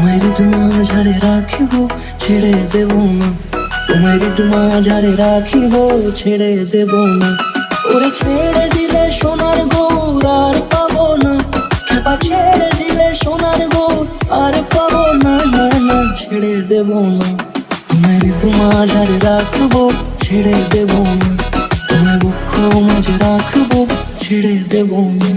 তোমায় মাঝারে রাখিব, ছেড়ে দেব না। তোমায় মাঝারে রাখিব, ছেড়ে দেব না। ওরে ছেড়ে দিলে সোনার গৌর আর পাবো না, খেপা ছেড়ে দিলে সোনার গৌর আর পাবো না। না না, ছেড়ে দেব না। তোমায় মাঝারে রাখবো, ছেড়ে দেব না। তোমায় বক্ষ মাঝে রাখবো, ছেড়ে দেব না।